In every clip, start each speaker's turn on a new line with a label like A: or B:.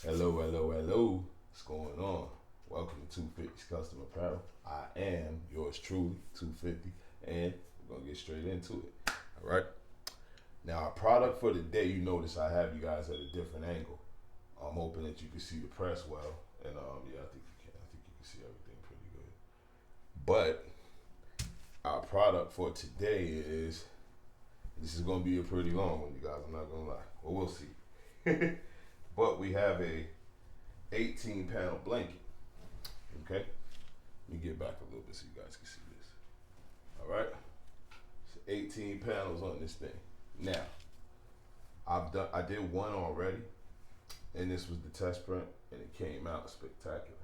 A: Hello, hello, hello. What's going on? Welcome to 250's Custom Apparel. I am yours truly, 250, and we're going to get straight into it. All right. Now, our product for the day, you notice I have you guys at a different angle. I'm hoping that you can see the press well. And yeah, I think you can. I think you can see everything pretty good. But our product for today is this is going to be a pretty long one, you guys. I'm not going to lie. Well, we'll see. But we have a 18 panel blanket. Okay? Let me get back a little bit so you guys can see this. All right? So 18 panels on this thing. Now, I did one already, and this was the test print, and it came out spectacular.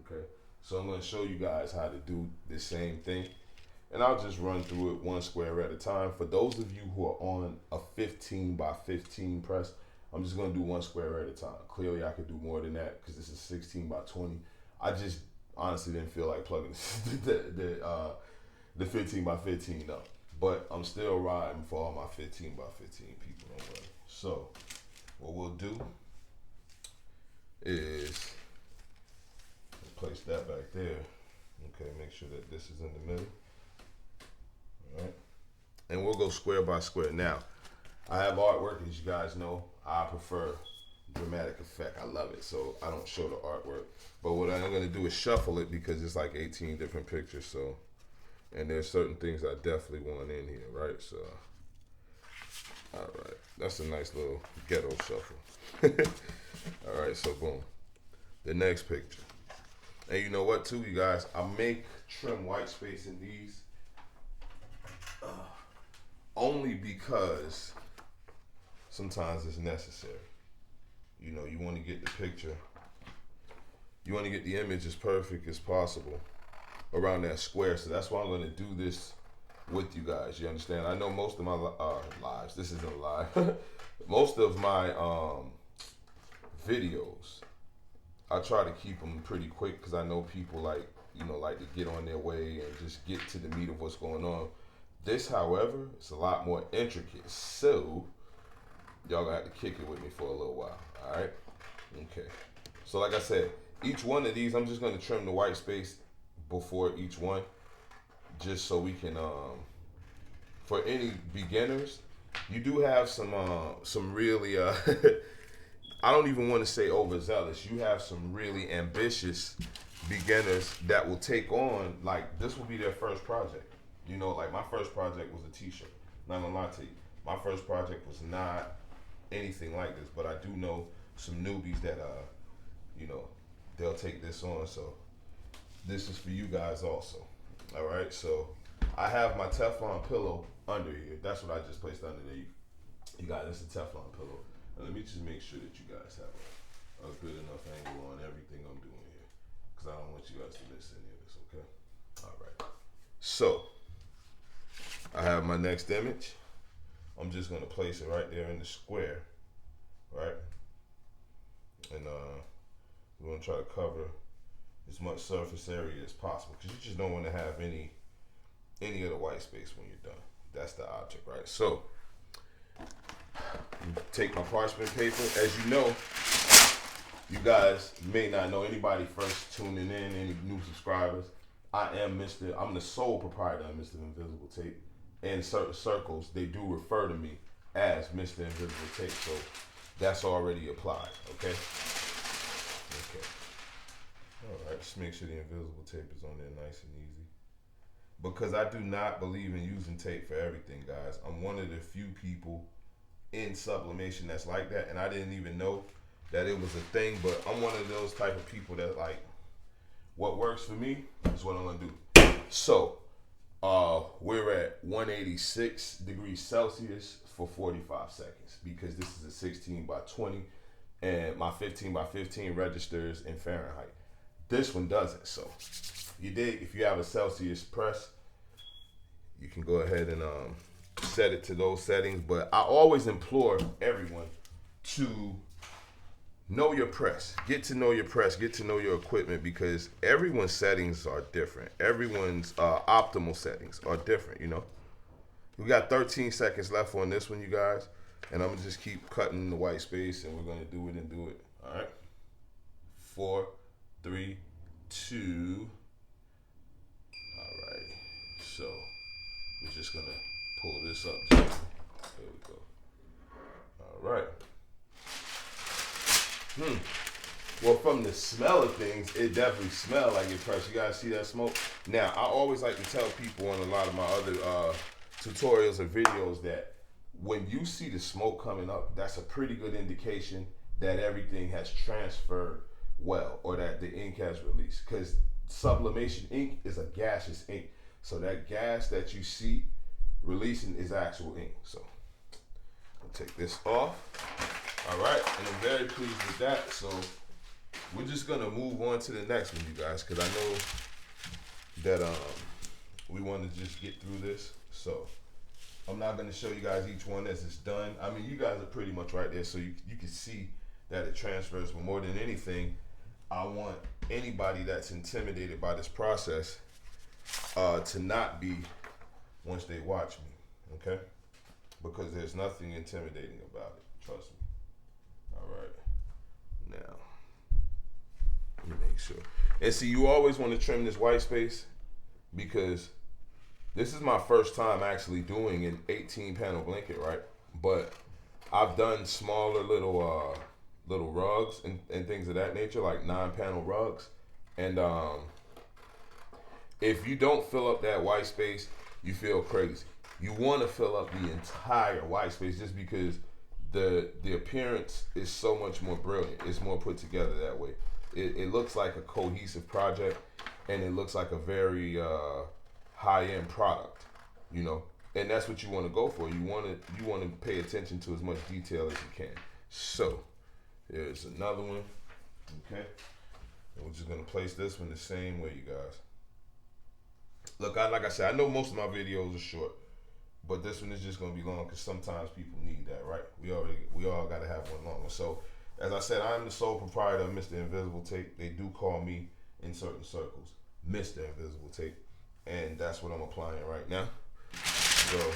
A: Okay? So I'm going to show you guys how to do the same thing, and I'll just run through it one square at a time. For those of you who are on a 15 by 15 press, I'm just gonna do one square at a time. Clearly I could do more than that because this is 16 by 20. I just honestly didn't feel like plugging the 15 by 15 up. But I'm still riding for all my 15 by 15 people, don't worry. So what we'll do is place that back there. Okay, make sure that this is in the middle. All right. And we'll go square by square. Now, I have artwork, as you guys know. I prefer dramatic effect. I love it, so I don't show the artwork. But what I'm gonna do is shuffle it because it's like 18 different pictures. So, and there's certain things I definitely want in here, right? So, all right, that's a nice little ghetto shuffle. All right, so boom, the next picture. And you know what, too, you guys, I make trim white space in these only because sometimes it's necessary. You know, you want to get the picture, you want to get the image as perfect as possible around that square. So that's why I'm going to do this with you guys. You understand? I know most of my lives, this isn't a lie, most of my videos, I try to keep them pretty quick because I know people like to get on their way and just get to the meat of what's going on. This, however, is a lot more intricate. So, y'all gonna have to kick it with me for a little while. All right? Okay. So, like I said, each one of these, I'm just gonna trim the white space before each one, just so we can. For any beginners, you do have some really. I don't even want to say overzealous. You have some really ambitious beginners that will take on, like, this will be their first project. You know, like my first project was a t-shirt. Not gonna lie to you. My first project was not anything like this, but I do know some newbies that you know, they'll take this on. So this is for you guys also. All right, so I have my Teflon pillow under here. That's what I just placed under there. You guys, it's a Teflon pillow. Now let me just make sure that you guys have a good enough angle on everything I'm doing here, because I don't want you guys to miss any of this. Okay. All right. So I have my next image. I'm just gonna place it right there in the square, right? And we're gonna try to cover as much surface area as possible because you just don't want to have any of the white space when you're done. That's the object, right? So take my parchment paper. As you know, you guys may not know, anybody first tuning in, any new subscribers, I'm the sole proprietor of Mr. Invisible Tape. In certain circles, they do refer to me as Mr. Invisible Tape, so that's already applied, okay? Okay. All right, just make sure the invisible tape is on there nice and easy. Because I do not believe in using tape for everything, guys. I'm one of the few people in sublimation that's like that, and I didn't even know that it was a thing, but I'm one of those type of people that, like, what works for me is what I'm gonna do. So, we're at 186 degrees Celsius for 45 seconds because this is a 16 by 20 and my 15 by 15 registers in Fahrenheit. This one doesn't. So you dig? If you have a Celsius press, you can go ahead and set it to those settings. But I always implore everyone to know your press. Get to know your press. Get to know your equipment because everyone's settings are different. Everyone's optimal settings are different, you know. We got 13 seconds left on this one, you guys. And I'm going to just keep cutting the white space and we're going to do it and do it. All right. 4, 3, 2. All right. So we're just gonna pull this up. There we go. All right. Well, from the smell of things, it definitely smells like it pressed. You guys see that smoke? Now, I always like to tell people on a lot of my other tutorials or videos that when you see the smoke coming up, that's a pretty good indication that everything has transferred well, or that the ink has released. Because sublimation ink is a gaseous ink. So that gas that you see releasing is actual ink. So I'll take this off. All right, and I'm very pleased with that. So we're just gonna move on to the next one, you guys, because I know that we want to just get through this. So I'm not gonna show you guys each one as it's done. I mean, you guys are pretty much right there, so you can see that it transfers. But more than anything, I want anybody that's intimidated by this process to not be once they watch me, okay? Because there's nothing intimidating about it, trust me. All right, now let me make sure. And see, you always want to trim this white space because this is my first time actually doing an 18 panel blanket, right? But I've done smaller little rugs and things of that nature, like 9 panel rugs. And if you don't fill up that white space, you feel crazy. You want to fill up the entire white space just because the appearance is so much more brilliant. It's more put together that way. It looks like a cohesive project, and it looks like a very high-end product, you know. And that's what you want to go for. You want to pay attention to as much detail as you can. So here's another one. Okay, and we're just gonna place this one the same way, you guys. Look, like I said, I know most of my videos are short, but this one is just gonna be long because sometimes people need that, right? We all gotta have one long one. So, as I said, I'm the sole proprietor of Mr. Invisible Tape. They do call me in certain circles Mr. Invisible Tape, and that's what I'm applying right now. So,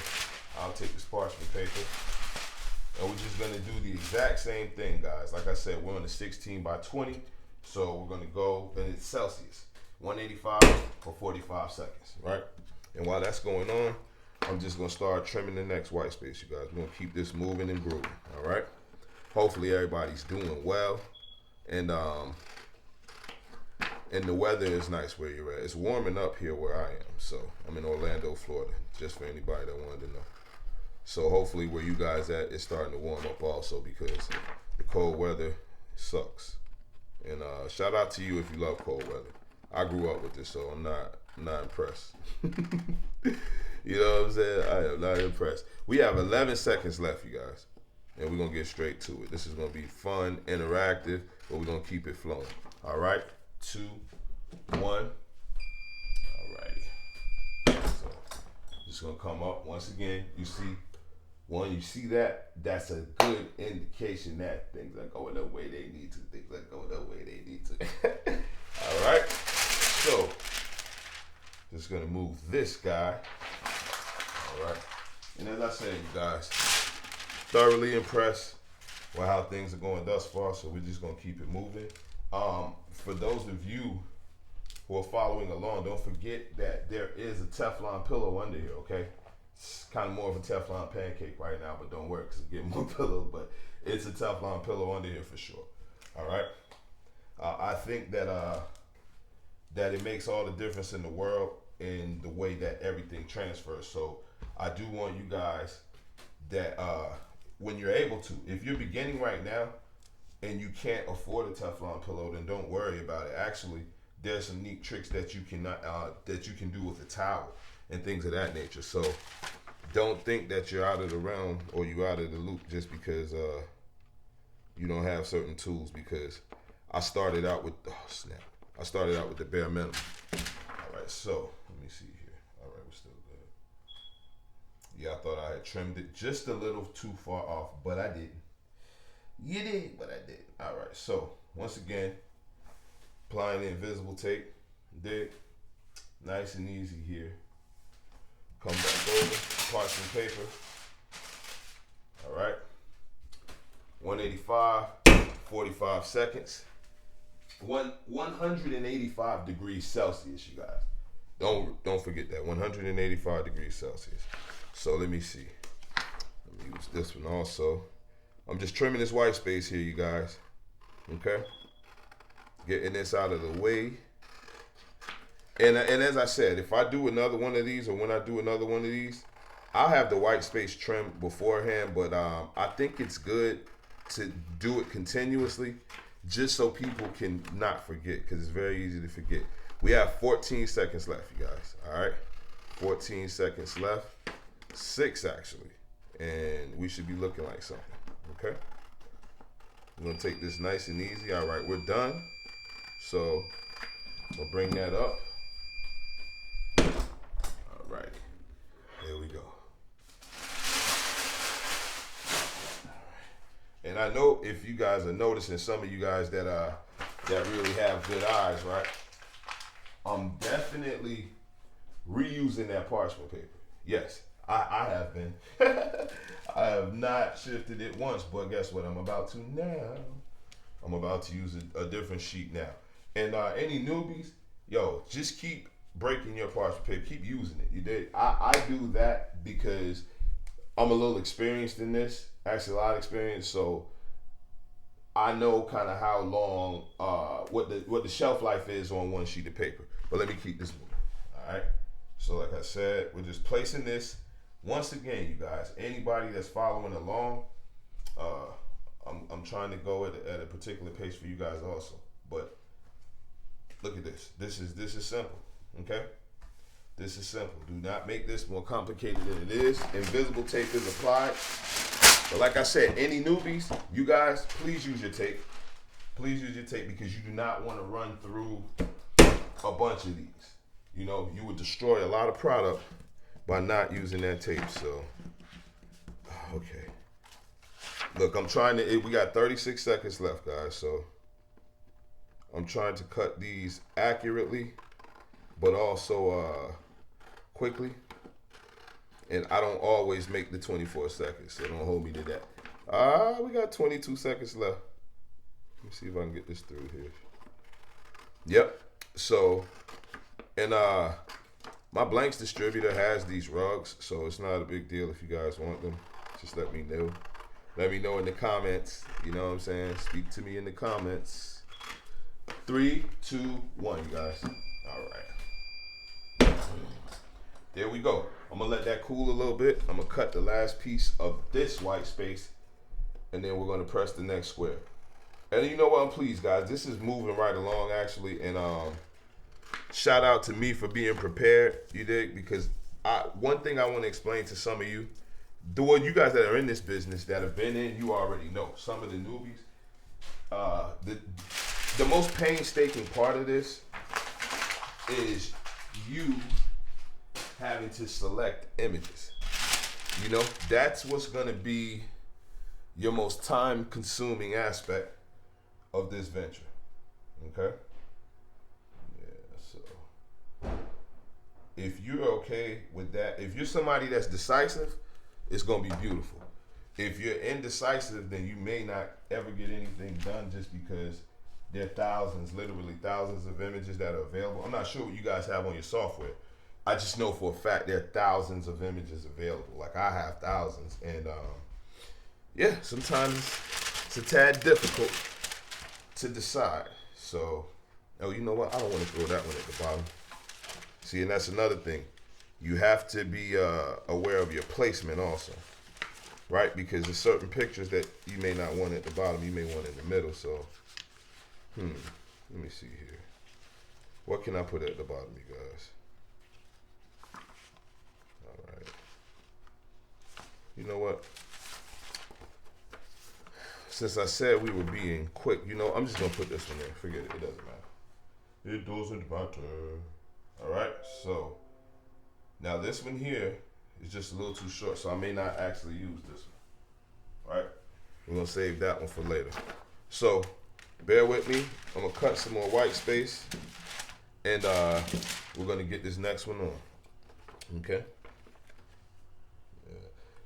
A: I'll take this parchment paper, and we're just gonna do the exact same thing, guys. Like I said, we're on the 16 by 20, so we're gonna go, and it's Celsius, 185 for 45 seconds, right? And while that's going on, I'm just gonna start trimming the next white space, you guys. We're gonna keep this moving and grooving, all right? Hopefully everybody's doing well, and the weather is nice where you're at. It's warming up here where I am, so I'm in Orlando, Florida, just for anybody that wanted to know. So hopefully where you guys at, it's starting to warm up also, because the cold weather sucks. And shout out to you if you love cold weather. I grew up with this, so I'm not impressed. You know what I'm saying? I am not impressed. We have 11 seconds left, you guys, and we're going to get straight to it. This is going to be fun, interactive, but we're going to keep it flowing. All right? 2, 1. All righty. So, just going to come up. Once again, you see that? That's a good indication that things are going the way they need to. Things are going the way they need to. All right? So, just going to move this guy. All right. And as I said, you guys, thoroughly impressed with how things are going thus far, so we're just going to keep it moving. For those of you who are following along, don't forget that there is a Teflon pillow under here, okay? It's kind of more of a Teflon pancake right now, but don't worry because I'm getting more pillows, but it's a Teflon pillow under here for sure. All right? I think that it makes all the difference in the world in the way that everything transfers. So I do want you guys that when you're able to, if you're beginning right now and you can't afford a Teflon pillow, then don't worry about it. Actually, there's some neat tricks that you can do with a towel and things of that nature. So don't think that you're out of the realm or you're out of the loop just because you don't have certain tools, because I started out with the bare minimum. All right, so let me see here. All right, we're still good. Yeah, I thought I had trimmed it just a little too far off, but I didn't. You did, but I didn't. All right, so once again, applying the invisible tape. Did nice and easy here. Come back over, parchment paper. All right, 185, 45 seconds. 185 degrees Celsius, you guys. Don't forget that 185 degrees Celsius. So let me see. Let me use this one also. I'm just trimming this white space here, you guys. Okay, getting this out of the way. And as I said, if I do another one of these, or when I do another one of these, I'll have the white space trimmed beforehand. But I think it's good to do it continuously, just so people can not forget, because it's very easy to forget. We have 14 seconds left, you guys. All right, 14 seconds left, 6 actually, and we should be looking like something. Okay, we're gonna take this nice and easy. All right, we're done. So we'll bring that up. All right, there we go. And I know if you guys are noticing, some of you guys that really have good eyes, right? I'm definitely reusing that parchment paper. Yes, I have been. I have not shifted it once, but guess what? I'm about to now. I'm about to use a different sheet now. And any newbies, yo, just keep breaking your parchment paper. Keep using it. You did. I do that because I'm a little experienced in this. Actually, a lot of experience. So I know kind of how long, what the shelf life is on one sheet of paper. But let me keep this moving. All right. So like I said, we're just placing this. Once again, you guys, anybody that's following along, I'm trying to go at a particular pace for you guys also. But look at this. This is simple. Okay. This is simple. Do not make this more complicated than it is. Invisible tape is applied. But like I said, any newbies, you guys, please use your tape. Please use your tape, because you do not want to run through a bunch of these. You know, you would destroy a lot of product by not using that tape. So, okay. Look, I'm trying to, we got 36 seconds left, guys. So, I'm trying to cut these accurately, but also quickly. And I don't always make the 24 seconds, so don't hold me to that. We got 22 seconds left. Let me see if I can get this through here. Yep. So, and my blanks distributor has these rugs, so it's not a big deal if you guys want them. Just let me know. Let me know in the comments. You know what I'm saying? Speak to me in the comments. 3, 2, 1, you guys. All right. There we go. I'm gonna let that cool a little bit. I'm gonna cut the last piece of this white space, and then we're gonna press the next square. And you know what? I'm pleased, guys. This is moving right along, actually. And shout out to me for being prepared. You dig? Because one thing I want to explain to some of you, you guys that are in this business that have been in, you already know. Some of the newbies, the most painstaking part of this is you having to select images. You know, that's what's gonna be your most time-consuming aspect of this venture. Okay? Yeah, so if you're okay with that, if you're somebody that's decisive, it's gonna be beautiful. If you're indecisive, then you may not ever get anything done, just because there are thousands, literally thousands of images that are available. I'm not sure what you guys have on your software. I just know for a fact there are thousands of images available. Like, I have thousands. And yeah, sometimes it's a tad difficult to decide. So, oh, you know what? I don't want to throw that one at the bottom. See, and that's another thing. You have to be aware of your placement also, right? Because there's certain pictures that you may not want at the bottom. You may want in the middle. So, let me see here. What can I put at the bottom, you guys? You know what? Since I said we were being quick, you know, I'm just gonna put this one there. Forget it. It doesn't matter. It doesn't matter. All right. So now this one here is just a little too short, so I may not actually use this one. All right. We're gonna save that one for later. So bear with me. I'm gonna cut some more white space, and we're gonna get this next one on. Okay.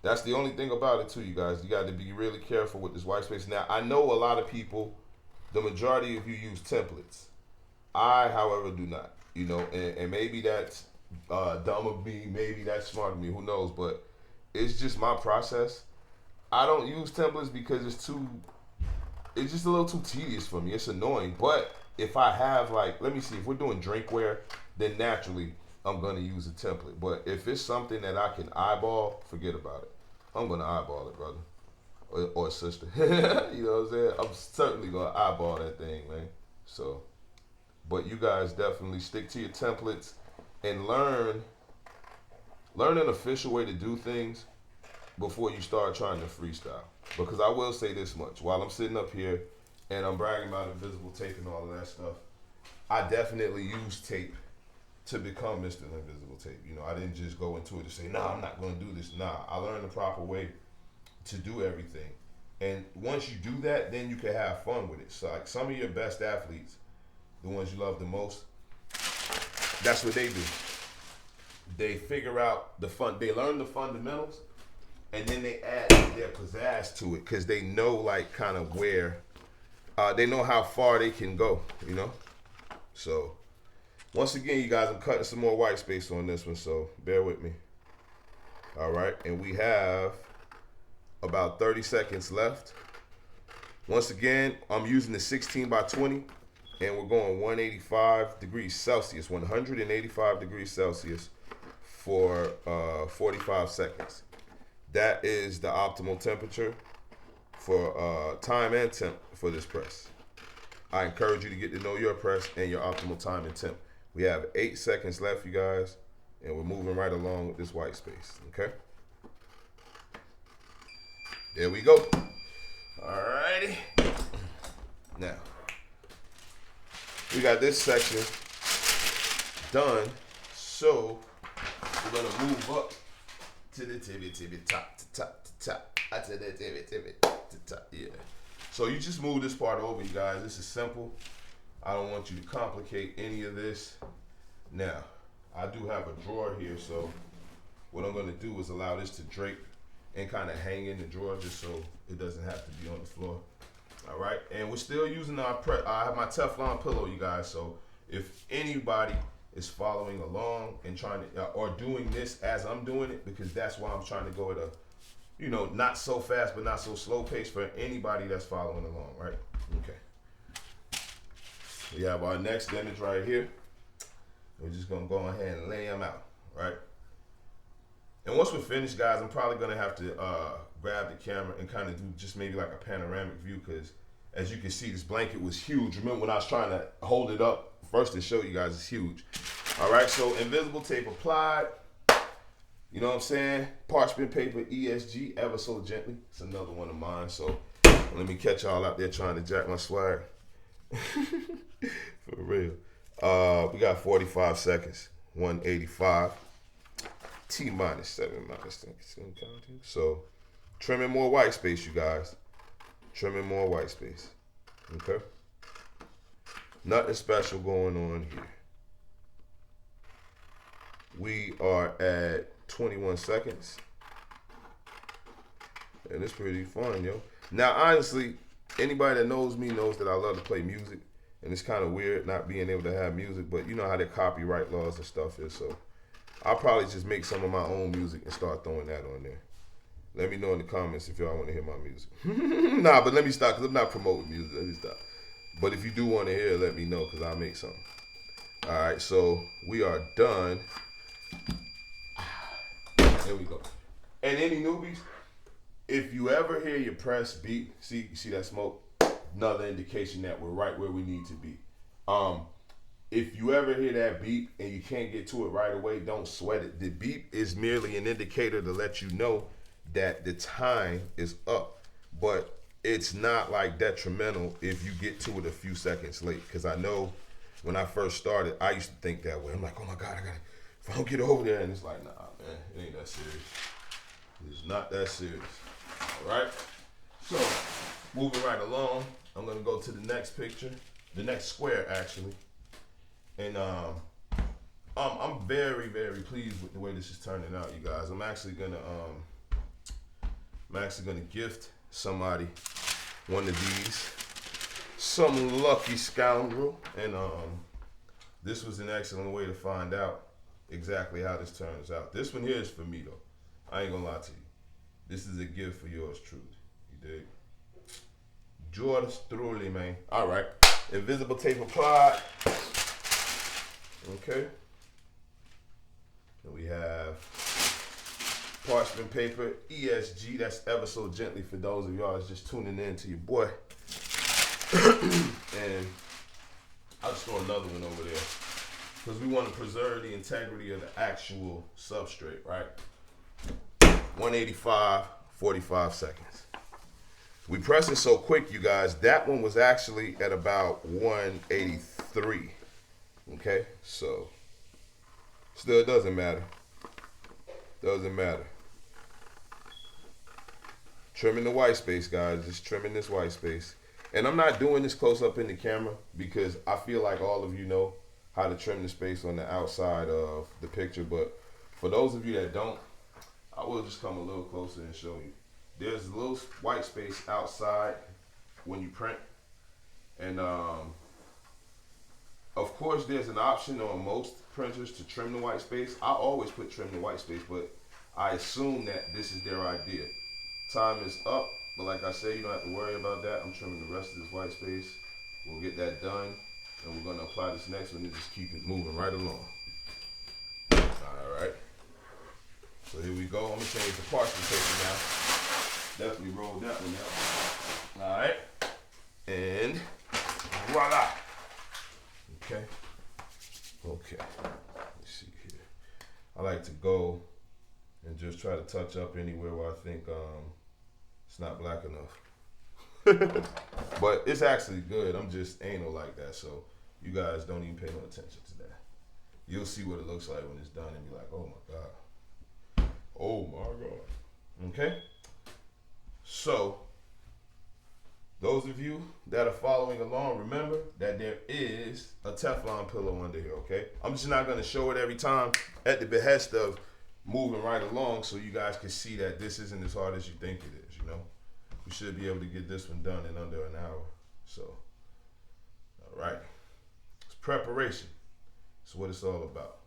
A: That's the only thing about it too, you guys. You got to be really careful with this white space. Now, I know a lot of people the majority of you use templates. I, however, do not. You know, and maybe that's dumb of me. Maybe that's smart of me. Who knows? But it's just my process. I don't use templates because it's just a little too tedious for me. It's annoying. But if I have like, let me see, if we're doing drinkware, then naturally I'm gonna use a template. But if it's something that I can eyeball, forget about it. I'm gonna eyeball it, brother or sister. You know what I'm saying? I'm certainly gonna eyeball that thing, man. So, but you guys definitely stick to your templates and learn an official way to do things before you start trying to freestyle. Because I will say this much: while I'm sitting up here and I'm bragging about invisible tape and all of that stuff, I definitely use tape to become Mr. Invisible Tape. You know, I didn't just go into it to say, nah, I'm not going to do this. Nah, I learned the proper way to do everything. And once you do that, then you can have fun with it. So like some of your best athletes, the ones you love the most, that's what they do. They figure out they learn the fundamentals, and then they add their pizzazz to it because they know like kind of where, they know how far they can go, you know? So once again, you guys, I'm cutting some more white space on this one, so bear with me. All right, and we have about 30 seconds left. Once again, I'm using the 16 by 20, and we're going 185 degrees Celsius, 185 degrees Celsius for 45 seconds. That is the optimal temperature for time and temp for this press. I encourage you to get to know your press and your optimal time and temp. We have 8 seconds left, you guys, and we're moving right along with this white space, okay? There we go. All righty. Now, we got this section done, so we're gonna move up to the tippy top, to top, to top, to the tippy to top, yeah. So you just move this part over, you guys. This is simple. I don't want you to complicate any of this. Now, I do have a drawer here, so what I'm gonna do is allow this to drape and kind of hang in the drawer just so it doesn't have to be on the floor. All right, and we're still using I have my Teflon pillow, you guys, so if anybody is following along and trying to, or doing this as I'm doing it, because that's why I'm trying to go at a, you know, not so fast but not so slow pace for anybody that's following along, right? Okay. We have our next image right here. We're just gonna go ahead and lay them out, right? And once we're finished, guys, I'm probably gonna have to grab the camera and kind of do just maybe like a panoramic view, because as you can see, this blanket was huge. Remember when I was trying to hold it up first to show you guys it's huge. All right, so invisible tape applied. You know what I'm saying? Parchment paper, ESG, ever so gently. It's another one of mine, so let me catch y'all out there trying to jack my swag. For real. We got 45 seconds. 185. T minus 7 minus 10. So trimming more white space, you guys. Trimming more white space. Okay? Nothing special going on here. We are at 21 seconds. And it's pretty fun, yo. Now, honestly, anybody that knows me knows that I love to play music. And it's kind of weird not being able to have music, but you know how the copyright laws and stuff is, so I'll probably just make some of my own music and start throwing that on there. Let me know in the comments if y'all want to hear my music. Nah, but let me stop, because I'm not promoting music. Let me stop. But if you do want to hear it, let me know, because I'll make something. All right, so we are done. There we go. And any newbies, if you ever hear your press beat, see that smoke? Another indication that we're right where we need to be. If you ever hear that beep and you can't get to it right away, don't sweat it. The beep is merely an indicator to let you know that the time is up. But it's not like detrimental if you get to it a few seconds late. Because I know when I first started, I used to think that way. I'm like, oh my God, if I don't get over there. And it's like, nah, man, it ain't that serious. It's not that serious. All right? So, moving right along. I'm gonna go to the next picture, the next square actually, and I'm very, very pleased with the way this is turning out, you guys. I'm actually gonna gift somebody one of these. some lucky scoundrel, and this was an excellent way to find out exactly how this turns out. This one here is for me though. I ain't gonna lie to you. This is a gift for yours truly. You dig? Yours truly, man. All right. Invisible tape applied. Okay. And we have parchment paper, ESG. That's ever so gently for those of y'all that's just tuning in to your boy. And I'll just throw another one over there because we want to preserve the integrity of the actual substrate, right? 185, 45 seconds. We press it so quick, you guys. That one was actually at about 183. Okay, so still it doesn't matter. Doesn't matter. Trimming the white space, guys. Just trimming this white space. And I'm not doing this close up in the camera because I feel like all of you know how to trim the space on the outside of the picture. But for those of you that don't, I will just come a little closer and show you. There's a little white space outside when you print. And of course there's an option on most printers to trim the white space. I always put trim the white space, but I assume that this is their idea. Time is up, but like I said, you don't have to worry about that. I'm trimming the rest of this white space. We'll get that done, and we're gonna apply this next one and just keep it moving right along. All right. So here we go. I'm gonna change the parchment paper now. Definitely roll that one out. All right. And voila. Okay. Okay. Let's see here. I like to go and just try to touch up anywhere where I think it's not black enough. But it's actually good. I'm just anal like that, so you guys don't even pay no attention to that. You'll see what it looks like when it's done and be like, oh my God. Oh my God. Okay? So, those of you that are following along, remember that there is a Teflon pillow under here, okay? I'm just not gonna show it every time at the behest of moving right along so you guys can see that this isn't as hard as you think it is, you know? We should be able to get this one done in under an hour. So, all right. It's preparation. That's what it's all about.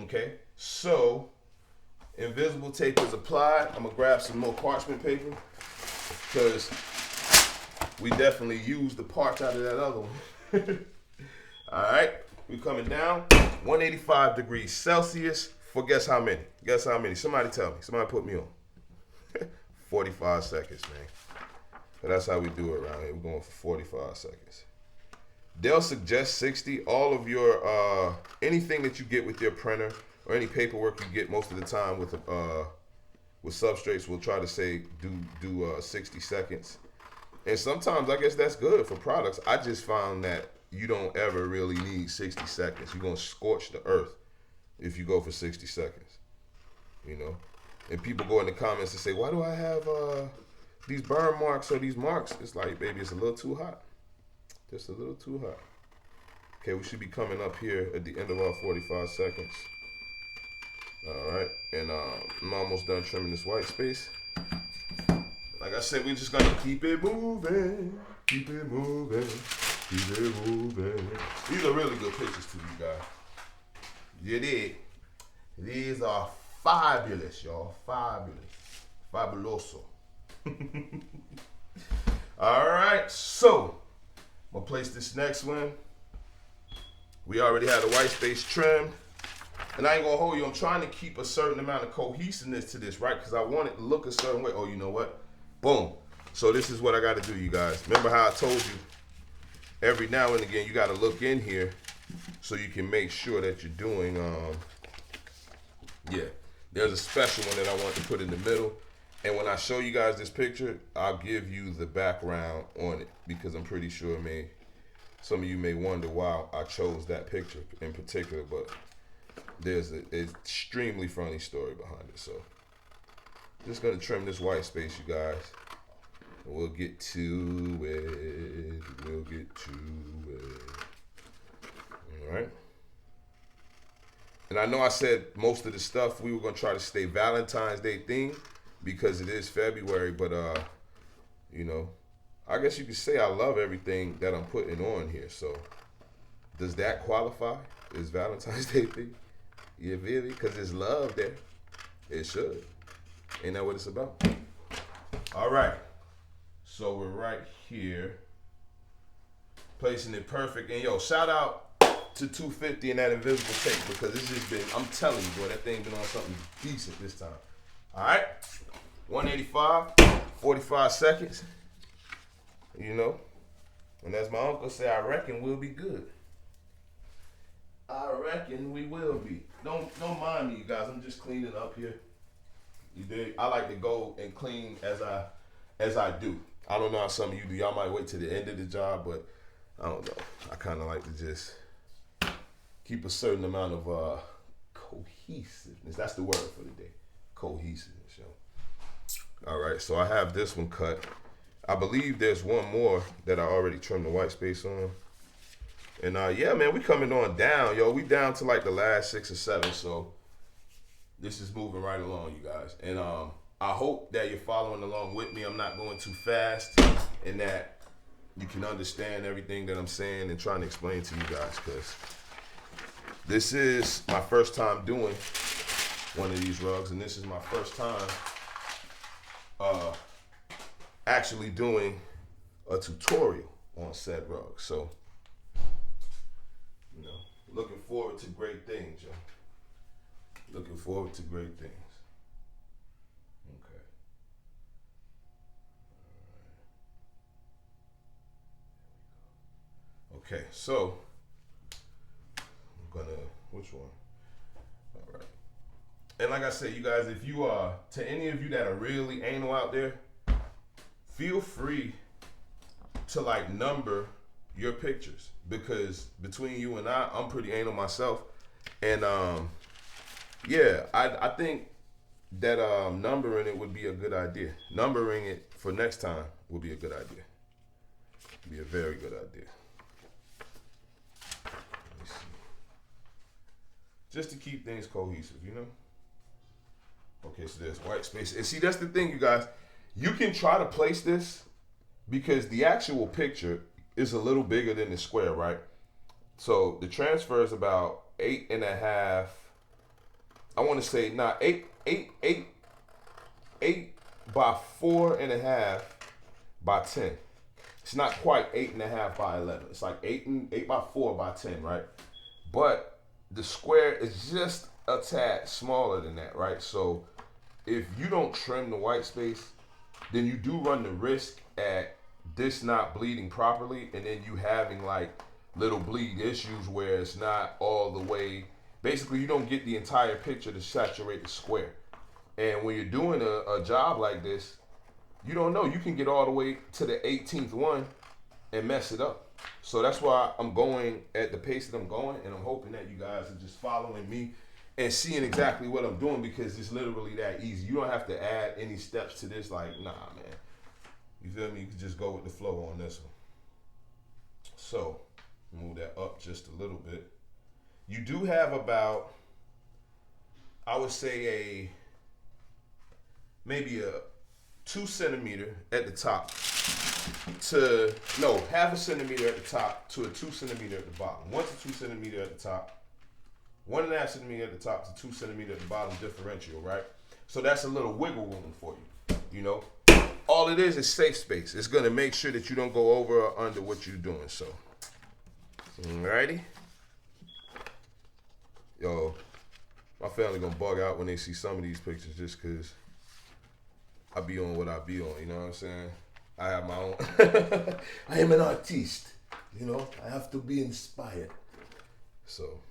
A: Okay, so invisible tape is applied. I'm gonna grab some more parchment paper because we definitely used the parts out of that other one. All right, we coming down 185 degrees Celsius for guess how many? Guess how many? Somebody tell me. Somebody put me on. 45 seconds, man. But that's how we do it around here. We're going for 45 seconds. They'll suggest 60. All of your anything that you get with your printer or any paperwork you get most of the time with substrates, we'll try to say do 60 seconds. And sometimes I guess that's good for products. I just found that you don't ever really need 60 seconds. You're gonna scorch the earth if you go for 60 seconds. You know? And people go in the comments and say, why do I have these burn marks or these marks? It's like, baby, it's a little too hot. Just a little too hot. Okay, we should be coming up here at the end of our 45 seconds. All right, and I'm almost done trimming this white space. Like I said, we're just gonna keep it moving, keep it moving, keep it moving. These are really good pictures to you guys. You did. These are fabulous, y'all. Fabulous. Fabuloso. All right, so I'm gonna place this next one. We already had the white space trimmed. And I ain't gonna hold you, I'm trying to keep a certain amount of cohesiveness to this, right? Because I want it to look a certain way. Oh, you know what? Boom. So this is what I gotta do, you guys. Remember how I told you, every now and again, you gotta look in here so you can make sure that you're doing, yeah. There's a special one that I want to put in the middle. And when I show you guys this picture, I'll give you the background on it because I'm pretty sure some of you may wonder why I chose that picture in particular, but there's an extremely funny story behind it. So just gonna trim this white space, you guys. And we'll get to it. We'll get to it. All right. And I know I said most of the stuff we were gonna try to stay Valentine's Day themed because it is February, but you know, I guess you could say I love everything that I'm putting on here. So does that qualify? Is Valentine's Day thing? You feel me? Because it's love there. It should. Ain't that what it's about? All right. So we're right here. Placing it perfect. And yo, shout out to 250 and that invisible tape because it's just been, I'm telling you, boy, that thing been on something decent this time. All right. 185, 45 seconds. You know. And as my uncle said, I reckon we'll be good. I reckon we will be. Don't mind me, you guys. I'm just cleaning up here. You dig? I like to go and clean as I do. I don't know how some of you do. Y'all might wait to the end of the job, but I don't know. I kind of like to just keep a certain amount of cohesiveness. That's the word for the day. Cohesiveness, yo. All right, so I have this one cut. I believe there's one more that I already trimmed the white space on. And yeah, man, we coming on down, yo. We down to like the last 6 or 7, so this is moving right along, you guys. And I hope that you're following along with me. I'm not going too fast and that you can understand everything that I'm saying and trying to explain to you guys, because this is my first time doing one of these rugs, and this is my first time actually doing a tutorial on said rug. So, you know, looking forward to great things, yo. Looking forward to great things. Okay. Okay, so I'm gonna, which one? All right. And like I said, you guys, if you are, to any of you that are really anal out there, feel free to like number your pictures, because between you and I'm pretty anal myself. And yeah, I think that numbering it would be a good idea. Numbering it for next time would be a good idea. Be a very good idea. Let me see. Just to keep things cohesive, you know? Okay, so there's white space. And see, that's the thing, you guys. You can try to place this because the actual picture is a little bigger than the square, right? So the transfer is about 8.5. I want to say eight by 4.5 by 10. It's not quite 8.5 by 11. It's like 8 by 4 by 10, right? But the square is just a tad smaller than that, right? So if you don't trim the white space, then you do run the risk at this not bleeding properly, and then you having like little bleed issues where it's not all the way. Basically, you don't get the entire picture to saturate the square. And when you're doing a job like this, you don't know. You can get all the way to the 18th one and mess it up. So that's why I'm going at the pace that I'm going, and I'm hoping that you guys are just following me and seeing exactly what I'm doing, because it's literally that easy. You don't have to add any steps to this. Like, nah, man. You feel me? You can just go with the flow on this one. So, move that up just a little bit. You do have about, I would say maybe a 2 centimeter at the top to, no, half a centimeter at the top to a 2 centimeter at the bottom. 1 to 2 centimeter at the top, 1.5 centimeter at the top to 2 centimeter at the bottom differential, right? So that's a little wiggle room for you, you know? All it is safe space. It's gonna make sure that you don't go over or under what you're doing, so. Alrighty. Yo, my family gonna bug out when they see some of these pictures just cause I be on what I be on, you know what I'm saying? I have my own, I am an artiste, you know? I have to be inspired. So,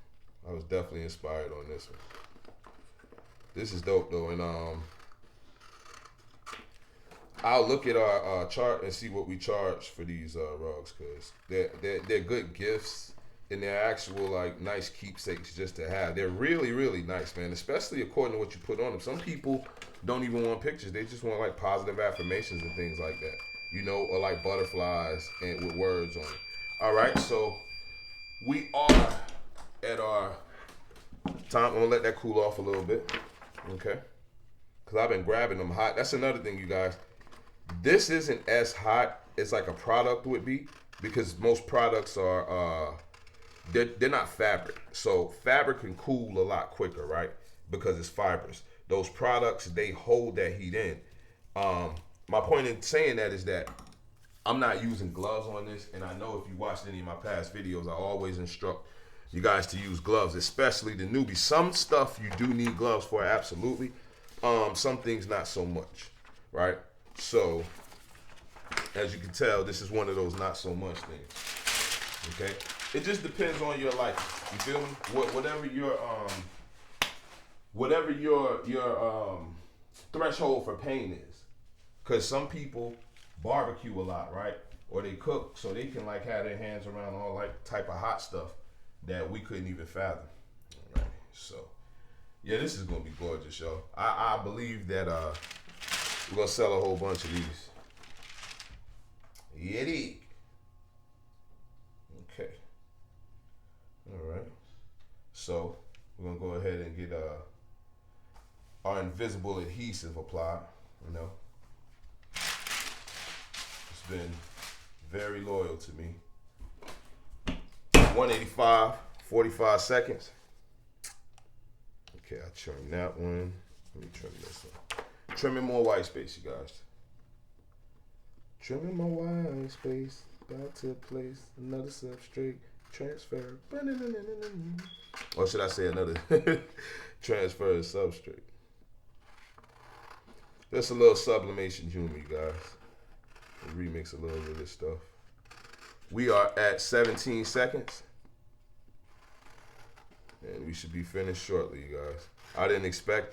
A: I was definitely inspired on this one. This is dope though, and I'll look at our chart and see what we charge for these rugs, cause they're good gifts. And they're actual like nice keepsakes just to have. They're really, really nice, man. Especially according to what you put on them. Some people don't even want pictures. They just want like positive affirmations and things like that. You know, or like butterflies and with words on it. All right, so we are at our time. I'm gonna let that cool off a little bit, okay? Cause I've been grabbing them hot. That's another thing, you guys. This isn't as hot it's like a product would be, because most products are they're not fabric. So fabric can cool a lot quicker, right? Because it's fibers. Those products, they hold that heat in. My point in saying that is that I'm not using gloves on this, and I know if you watched any of my past videos, I always instruct you guys to use gloves, especially the newbies. Some stuff you do need gloves for, absolutely. Some things not so much, right? So, as you can tell, this is one of those not so much things. Okay, it just depends on your life. You feel me? Whatever your threshold for pain is, because some people barbecue a lot, right? Or they cook, so they can like have their hands around all like type of hot stuff that we couldn't even fathom. All right, so yeah, this is gonna be gorgeous, y'all. I believe that we're gonna sell a whole bunch of these. Yeti. Okay. All right. So we're gonna go ahead and get our invisible adhesive applied. You know, it's been very loyal to me. 185, 45 seconds. Okay, I trim that one. Let me trim this one. Trimming more white space, you guys. Trimming my white space. About to place another substrate. Transfer. Or should I say another transfer of substrate? Just a little sublimation humor, you guys. We'll remix a little bit of this stuff. We are at 17 seconds. And we should be finished shortly, you guys. I didn't expect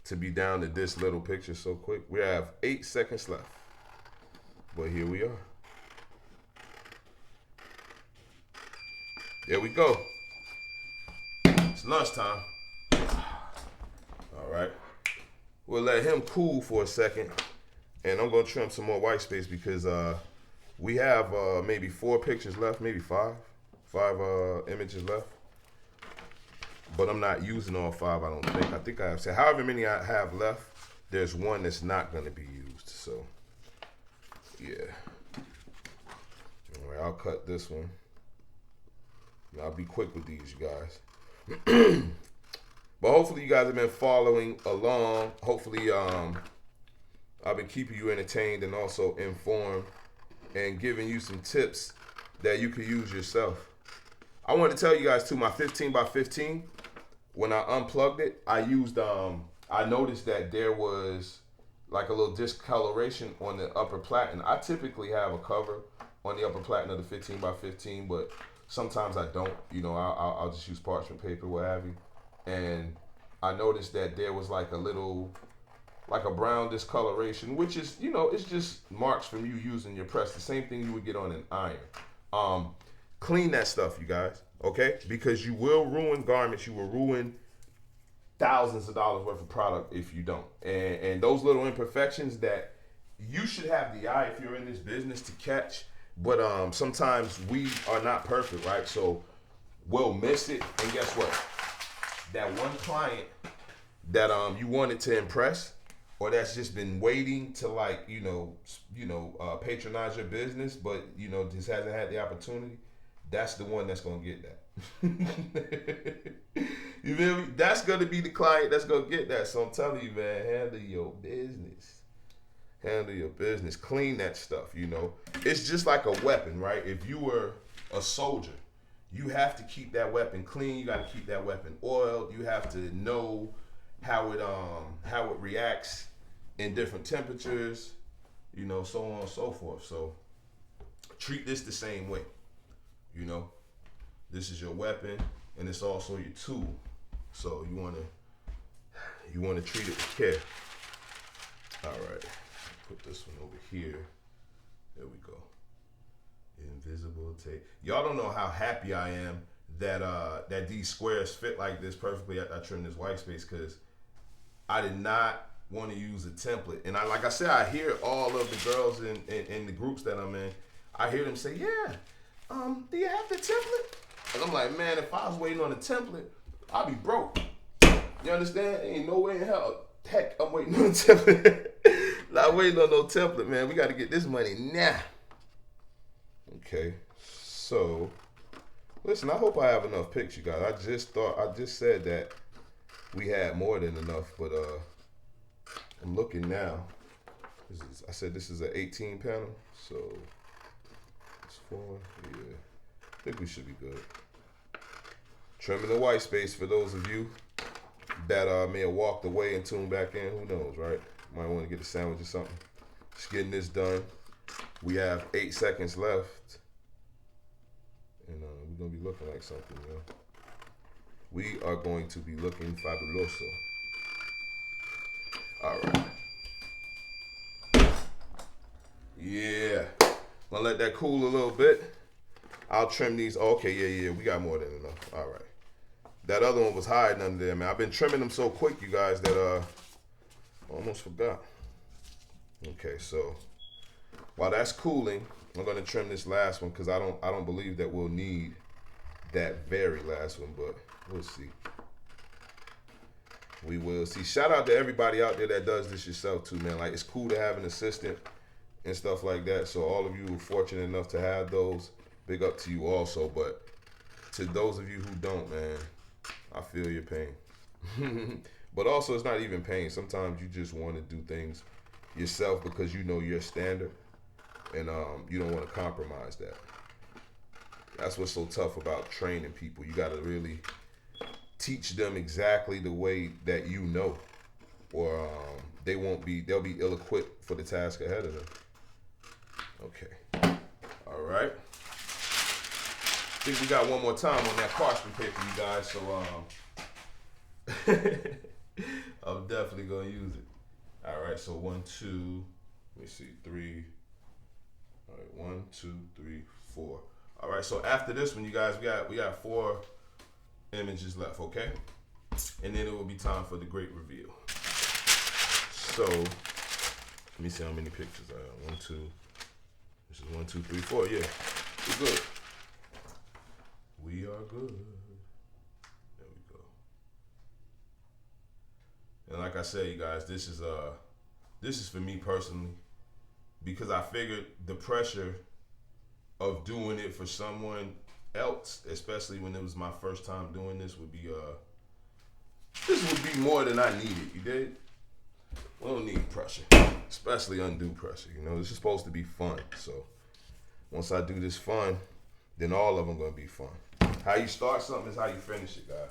A: to be down to this little picture so quick. We have 8 seconds left. But here we are. There we go. It's lunchtime. All right. We'll let him cool for a second. And I'm going to trim some more white space because we have maybe 4 pictures left, maybe 5. 5 images left. But I'm not using all 5, I don't think. I think I have said, however many I have left, there's one that's not going to be used. So, yeah. All right, I'll cut this one. I'll be quick with these, you guys. But hopefully you guys have been following along. Hopefully I've been keeping you entertained and also informed and giving you some tips that you can use yourself. I want to tell you guys too, my 15 by 15, when I unplugged it, I used, I noticed that there was like a little discoloration on the upper platen. I typically have a cover on the upper platen of the 15 by 15, but sometimes I don't. You know, I'll just use parchment paper, what have you. And I noticed that there was like a little, like a brown discoloration, which is, you know, it's just marks from you using your press. The same thing you would get on an iron. Clean that stuff, you guys, okay? Because you will ruin garments. You will ruin thousands of dollars worth of product if you don't. And those little imperfections that you should have the eye if you're in this business to catch. But sometimes we are not perfect, right? So we'll miss it. And guess what? That one client that you wanted to impress, or that's just been waiting to like, patronize your business, but just hasn't had the opportunity. That's the one that's gonna get that. You feel me? That's gonna be the client that's gonna get that. So I'm telling you, man, handle your business. Handle your business. Clean that stuff, It's just like a weapon, right? If you were a soldier, you have to keep that weapon clean. You got to keep that weapon oiled. You have to know how it reacts in different temperatures, so on and so forth. So treat this the same way. This is your weapon and it's also your tool. So you want to treat it with care. All right. Put this one over here. There we go. Invisible tape. Y'all don't know how happy I am that these squares fit like this perfectly after I trimmed this white space, because I did not want to use a template. And like I said, I hear all of the girls in the groups that I'm in, I hear them say, yeah, do you have the template? And I'm like, man, if I was waiting on a template, I'd be broke. You understand? Ain't no way in hell. Heck, I'm waiting on a template. Not waiting on no template, man. We got to get this money now. Okay, so listen, I hope I have enough picks, you guys. I just said that we had more than enough, but I'm looking now. I said this is an 18 panel, so it's 4. Yeah, I think we should be good. Trimming the white space for those of you that may have walked away and tuned back in. Who knows, right? Might want to get a sandwich or something. Just getting this done. We have 8 seconds left, and we're gonna be looking like something, yo. We are going to be looking fabuloso. All right. Yeah. Gonna let that cool a little bit. I'll trim these. Oh, okay, yeah. We got more than enough. All right. That other one was hiding under there, man. I've been trimming them so quick, you guys, that I almost forgot. Okay, so while that's cooling, I'm gonna trim this last one because I don't believe that we'll need that very last one, but we'll see. We will see. Shout out to everybody out there that does this yourself too, man. Like, it's cool to have an assistant and stuff like that. So all of you who are fortunate enough to have those, big up to you also. But to those of you who don't, man, I feel your pain. But also, it's not even pain. Sometimes you just want to do things yourself because you know your standard, and you don't want to compromise that. That's what's so tough about training people. You got to really teach them exactly the way that you know, or they'll be ill-equipped for the task ahead of them. Okay. All right. I think we got one more time on that parchment paper, you guys. So I'm definitely gonna use it. All right. So 1, 2. Let me see. 3. All right. 1, 2, 3, 4. All right. So after this one, you guys, we got 4 images left. Okay. And then it will be time for the great reveal. So let me see how many pictures I have. 1, 2. This is 1, 2, 3, 4. Yeah, we're good. We are good. There we go. And like I said, you guys, this is for me personally, because I figured the pressure of doing it for someone else, especially when it was my first time doing this, would be more than I needed. You did? We don't need pressure, especially undue pressure. You know, this is supposed to be fun. So once I do this fun, then all of them gonna be fun. How you start something is how you finish it, guys.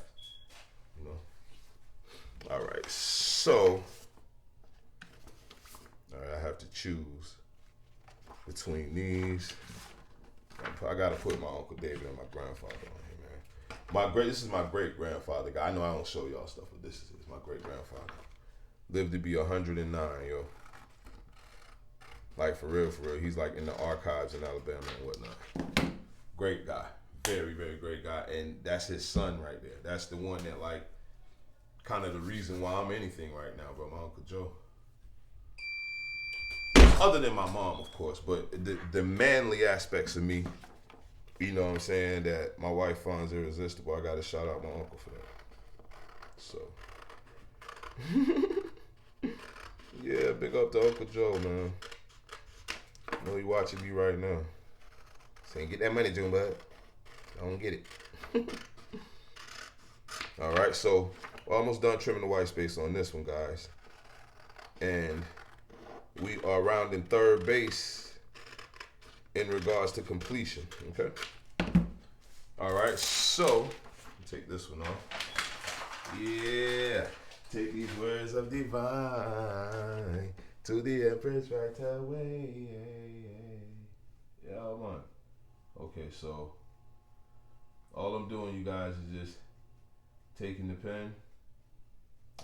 A: You know. All right. So, all right, I have to choose between these. I gotta put my Uncle David and my grandfather on here, man. This is my great grandfather guy. I know I don't show y'all stuff, but this is my great grandfather. Lived to be 109, yo. Like, for real. He's like in the archives in Alabama and whatnot. Great guy. Very, very great guy. And that's his son right there. That's the one that, like, kind of the reason why I'm anything right now, bro. My Uncle Joe. Other than my mom, of course. But the manly aspects of me, you know what I'm saying, that my wife finds irresistible, I got to shout out my uncle for that. So. Yeah, big up to Uncle Joe, man. I know he watching me right now. Saying, get that money, June, bud. I don't get it. All right, so we're almost done trimming the white space on this one, guys. And we are rounding third base in regards to completion, okay? All right, so take this one off. Yeah. Take these words of divine to the empress right away. Yeah, man. Okay, so all I'm doing, you guys, is just taking the pen,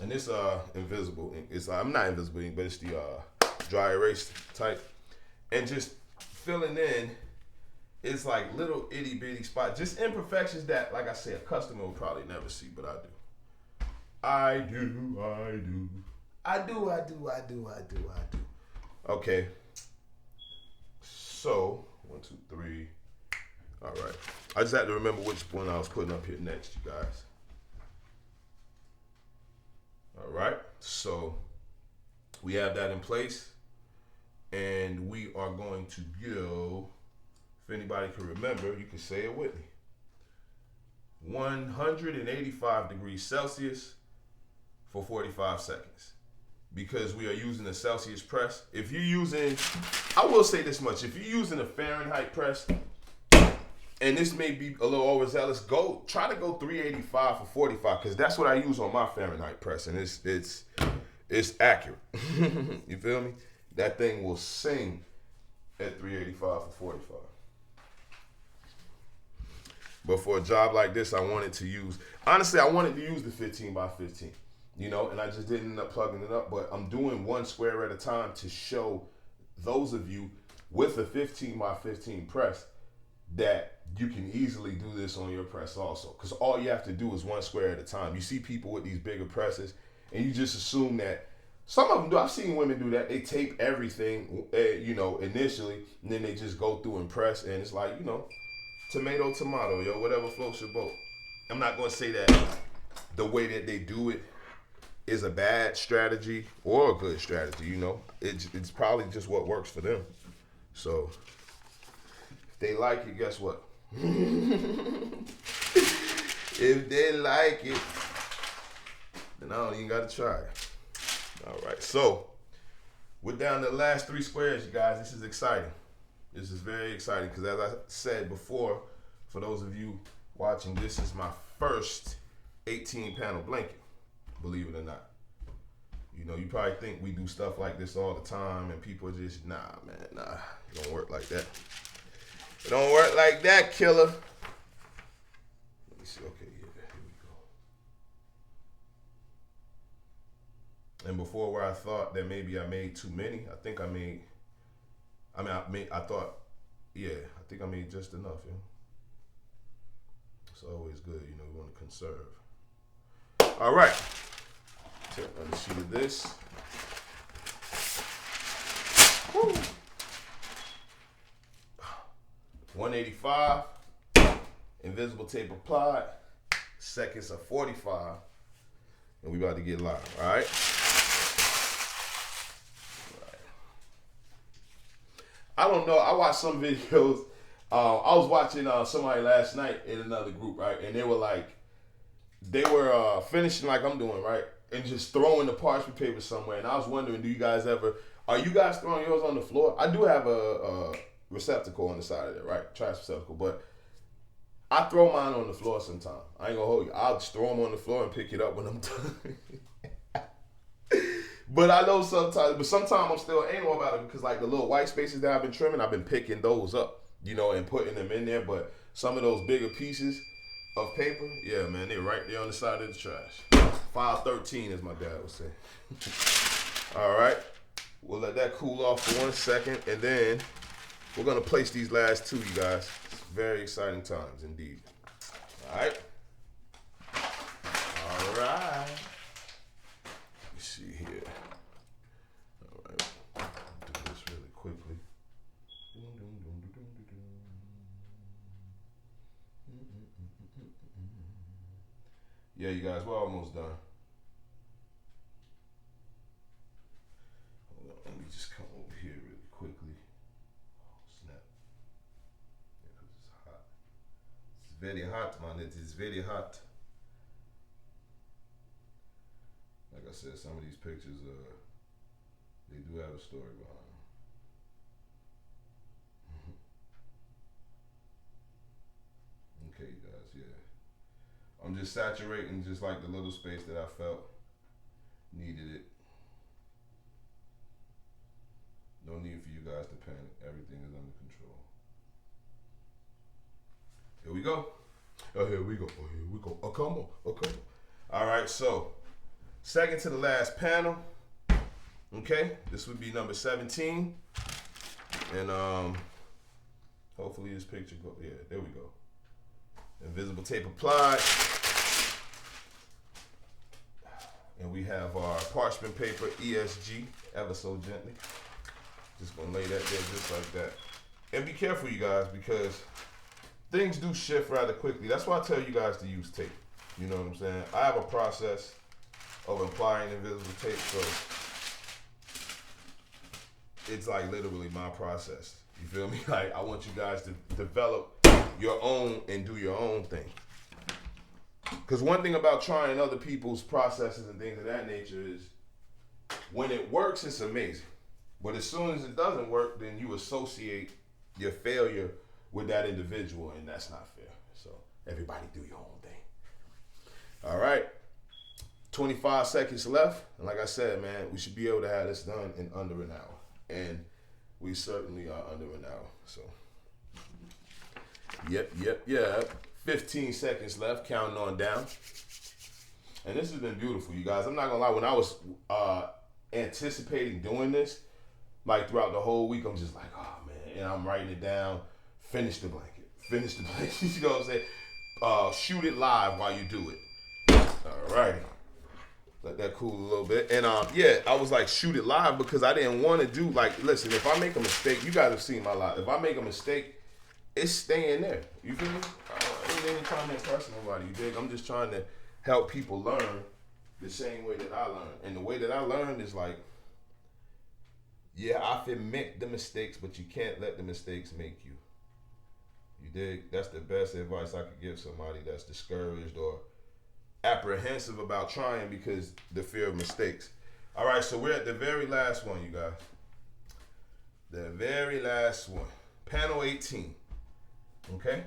A: and this invisible ink. I'm not invisible ink, but it's the dry erase type, and just filling in. It's like little itty bitty spots, just imperfections that, like I said, a customer will probably never see, but I do. I do. Okay. So, 1, 2, 3. All right. I just had to remember which one I was putting up here next, you guys. All right. So, we have that in place. And we are going to go If anybody can remember, you can say it with me. 185 degrees Celsius for 45 seconds. Because we are using a Celsius press. If you're using, I will say this much, if you're using a Fahrenheit press, and this may be a little overzealous, try to go 385 for 45, because that's what I use on my Fahrenheit press, and it's accurate. You feel me? That thing will sing at 385 for 45. But for a job like this, I wanted to use the 15 by 15, and I just didn't end up plugging it up. But I'm doing one square at a time to show those of you with a 15 by 15 press that you can easily do this on your press also. Because all you have to do is one square at a time. You see people with these bigger presses, and you just assume that some of them do. I've seen women do that. They tape everything, initially, and then they just go through and press, and it's like, tomato, whatever floats your boat. I'm not going to say that the way that they do it is a bad strategy or a good strategy, It's probably just what works for them. So, if they like it, guess what? If they like it, then I don't even got to try it. All right, so we're down to the last 3 squares, you guys. This is exciting. This is very exciting because, as I said before, for those of you watching, this is my first 18-panel blanket, believe it or not. You probably think we do stuff like this all the time, and people are just, nah. It don't work like that. It don't work like that, killer. Let me see. Okay, yeah, here we go. And before, where I thought that maybe I made too many, I think I made just enough, It's always good, we want to conserve. All right. Take another sheet of this. Woo. 185. Invisible tape applied. Seconds of 45. And we about to get live, all right? I don't know. I watched some videos. I was watching somebody last night in another group, right? And they were finishing like I'm doing, right? And just throwing the parchment paper somewhere. And I was wondering, are you guys throwing yours on the floor? I do have a receptacle on the side of it, right? Trash receptacle. But I throw mine on the floor sometimes. I ain't gonna hold you. I'll just throw them on the floor and pick it up when I'm done. But I know sometimes I'm still anal about it because like the little white spaces that I've been trimming, I've been picking those up, and putting them in there. But some of those bigger pieces of paper, yeah, man, they're right there on the side of the trash. File 13, as my dad would say. All right. We'll let that cool off for 1 second, and then we're going to place these last 2, you guys. Very exciting times indeed. All right. All right. Let me see here. All right. Do this really quickly. Yeah, you guys, we're almost done. Hold on, let me just come over here really quickly. Oh, snap. Yeah, 'cause it's hot. It's very hot, man. It is very hot. Like I said, some of these pictures, they do have a story behind them. Okay, you guys, yeah. I'm just saturating just like the little space that I felt needed it. No need for you guys to panic. Everything is under control. Here we go. Oh, here we go. Oh, here we go. Oh, come on. Oh, come on. All right, so second to the last panel. Okay, this would be number 17. And hopefully this picture go. Yeah, there we go. Invisible tape applied. And we have our parchment paper, ESG, ever so gently. Just gonna lay that there just like that. And be careful, you guys, because things do shift rather quickly. That's why I tell you guys to use tape. You know what I'm saying? I have a process of applying invisible tape, so it's like literally my process. You feel me? Like, I want you guys to develop your own and do your own thing. Because one thing about trying other people's processes and things of that nature is when it works, it's amazing. But as soon as it doesn't work, then you associate your failure with that individual, and that's not fair. So everybody do your own thing. All right. 25 seconds left. And like I said, man, we should be able to have this done in under an hour. And we certainly are under an hour. So, yep. 15 seconds left, counting on down. And this has been beautiful, you guys. I'm not gonna lie, when I was anticipating doing this, like throughout the whole week, I'm just like, oh man, and I'm writing it down. Finish the blanket. You know what I'm saying? Shoot it live while you do it. All righty. Let that cool a little bit. And yeah, I was like, shoot it live because I didn't want to do, like, listen, if I make a mistake, you guys have seen my life. If I make a mistake, it's staying there. You feel me? I ain't even trying to impress nobody, you dig? I'm just trying to help people learn the same way that I learn. And the way that I learn is like, yeah, I admit the mistakes, but you can't let the mistakes make you. You dig? That's the best advice I could give somebody that's discouraged or apprehensive about trying because the fear of mistakes. All right, so we're at the very last one, you guys. The very last one. Panel 18. Okay?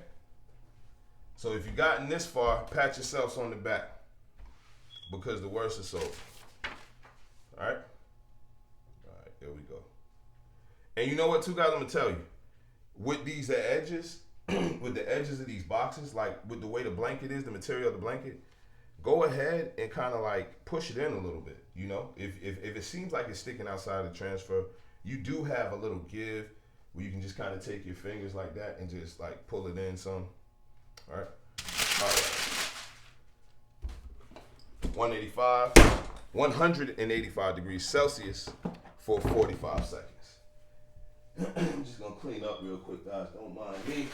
A: So if you've gotten this far, pat yourselves on the back because the worst is over. All right? All right, here we go. And you know what, too, guys? I'm going to tell you. With these edges, with the edges of these boxes, like with the way the blanket is, the material of the blanket, go ahead and kind of like push it in a little bit. You know, if it seems like it's sticking outside the transfer, you do have a little give where you can just kind of take your fingers like that and just like pull it in some. All right. All right. 185 degrees Celsius for 45 seconds. I'm just gonna clean up real quick, guys. Don't mind me.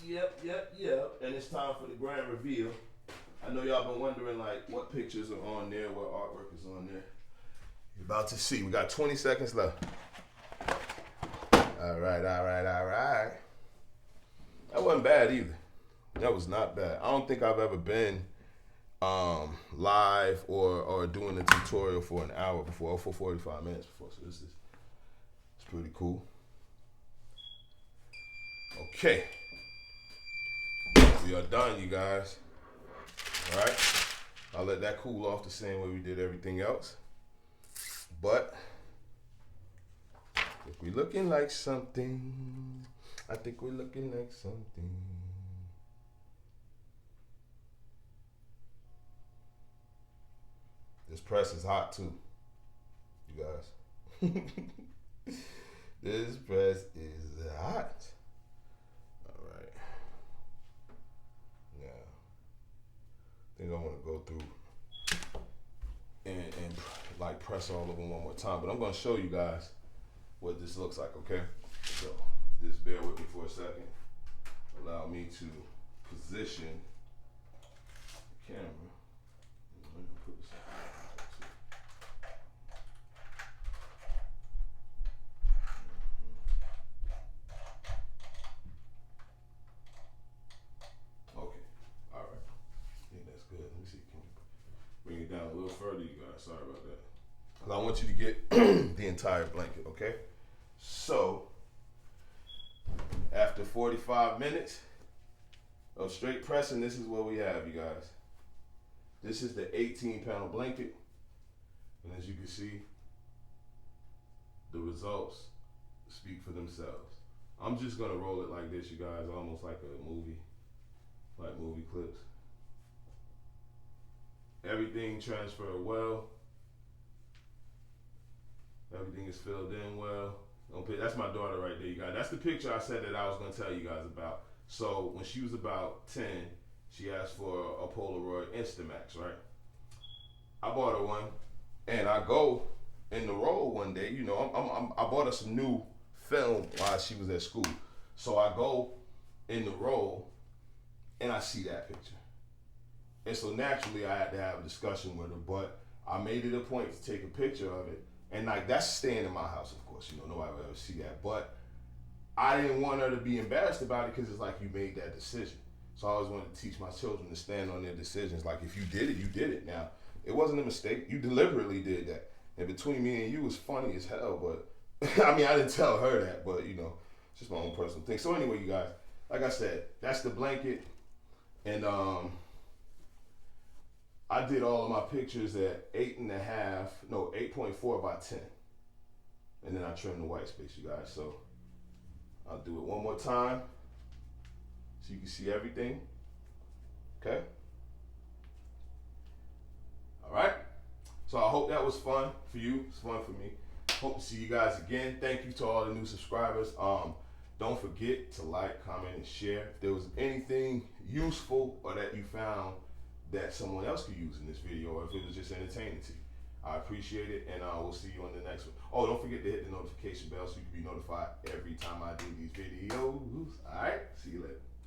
A: Yep. And it's time for the grand reveal. I know y'all been wondering like what pictures are on there, what artwork is on there. You're about to see. We got 20 seconds left. All right. That wasn't bad either. That was not bad. I don't think I've ever been live or doing a tutorial for an hour before, or for 45 minutes before. So it's pretty cool. Okay. We are done, you guys. All right. I'll let that cool off the same way we did everything else. But if we're looking like something, I think we're looking like something. This press is hot too, you guys. This press is hot. All right. Now, I think I want to go through and like press all of them one more time. But I'm going to show you guys what this looks like, okay? So just bear with me for a second. Allow me to position the camera. Let me put this okay, all right. I think that's good. Let me see. Can we bring it down a little further, you guys? Sorry about that. I want you to get the entire blanket, okay? So, after 45 minutes of straight pressing, this is what we have, you guys. This is the 18 panel blanket. And as you can see, the results speak for themselves. I'm just gonna roll it like this, you guys, almost like a movie, like movie clips. Everything transferred well. Everything is filled in well. That's my daughter right there, you guys. That's the picture I said that I was going to tell you guys about. So when she was about 10, she asked for a Polaroid Instamax, right? I bought her one, and I go in the roll one day. You know, I bought her some new film while she was at school. So I go in the roll, and I see that picture. And so naturally, I had to have a discussion with her, but I made it a point to take a picture of it. And like that's staying in my house, of course. You know, nobody will ever see that. But I didn't want her to be embarrassed about it because it's like you made that decision. So I always wanted to teach my children to stand on their decisions. Like if you did it, you did it. Now it wasn't a mistake. You deliberately did that. And between me and you, was funny as hell. But I mean, I didn't tell her that. But you know, it's just my own personal thing. So anyway, you guys, like I said, that's the blanket. And I did all of my pictures at 8.4 by 10. And then I trimmed the white space, you guys. So I'll do it one more time so you can see everything. Okay? All right? So I hope that was fun for you. It's fun for me. Hope to see you guys again. Thank you to all the new subscribers. Don't forget to like, comment, and share. If there was anything useful or that you found that someone else could use in this video, or if it was just entertaining to you, I appreciate it, and we'll see you on the next one. Oh, don't forget to hit the notification bell so you can be notified every time I do these videos. All right?